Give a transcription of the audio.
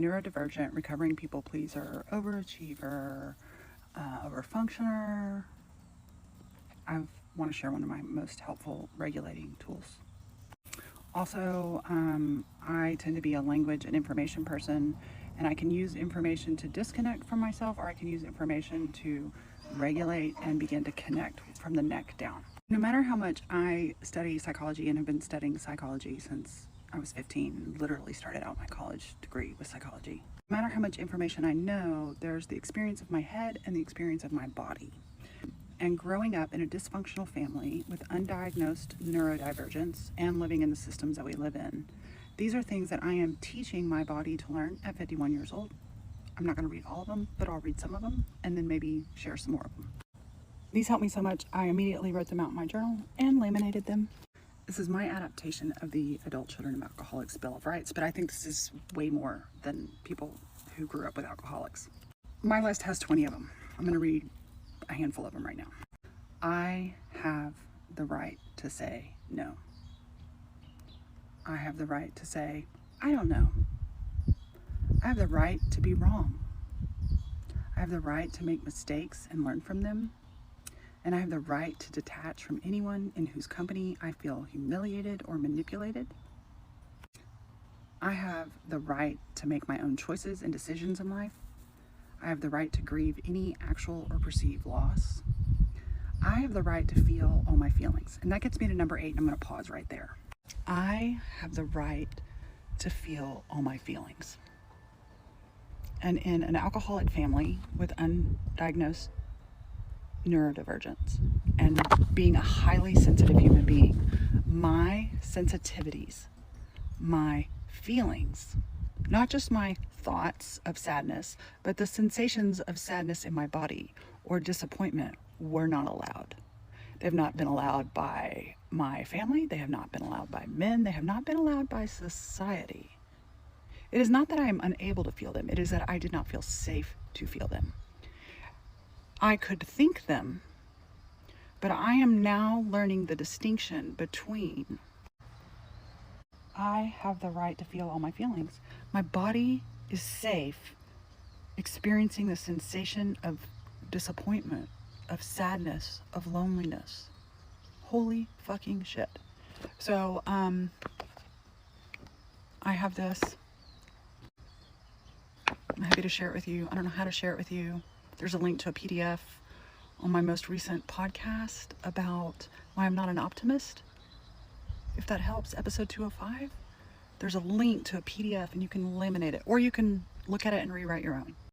neurodivergent, recovering people pleaser, overachiever, overfunctioner. I want to share one of my most helpful regulating tools. Also, I tend to be a language and information person, and I can use information to disconnect from myself, or I can use information to regulate and begin to connect from the neck down. No matter how much I study psychology, and have been studying psychology since I was 15, literally started out my college degree with psychology. No matter how much information I know, there's the experience of my head and the experience of my body. And growing up in a dysfunctional family with undiagnosed neurodivergence and living in the systems that we live in, these are things that I am teaching my body to learn at 51 years old. I'm not going to read all of them, but I'll read some of them and then maybe share some more of them. These helped me so much, I immediately wrote them out in my journal and laminated them. This is my adaptation of the Adult Children of Alcoholics Bill of Rights, but I think this is way more than people who grew up with alcoholics. My list has 20 of them. I'm going to read a handful of them right now. I have the right to say no. I have the right to say, I don't know. I have the right to be wrong. I have the right to make mistakes and learn from them. And I have the right to detach from anyone in whose company I feel humiliated or manipulated. I have the right to make my own choices and decisions in life. I have the right to grieve any actual or perceived loss. I have the right to feel all my feelings. And that gets me to number 8, and I'm going to pause right there. I have the right to feel all my feelings. And in an alcoholic family with undiagnosed neurodivergence and being a highly sensitive human being, my sensitivities, my feelings, not just my thoughts of sadness, but the sensations of sadness in my body or disappointment were not allowed. They have not been allowed by my family. They have not been allowed by men. They have not been allowed by society. It is not that I am unable to feel them. It is that I did not feel safe to feel them. I could think them, but I am now learning the distinction between I have the right to feel all my feelings. My body is safe experiencing the sensation of disappointment, of sadness, of loneliness. Holy fucking shit. So, I have this. I'm happy to share it with you. I don't know how to share it with you. There's a link to a PDF on my most recent podcast about why I'm not an optimist. If that helps, episode 205. There's a link to a PDF and you can laminate it, or you can look at it and rewrite your own.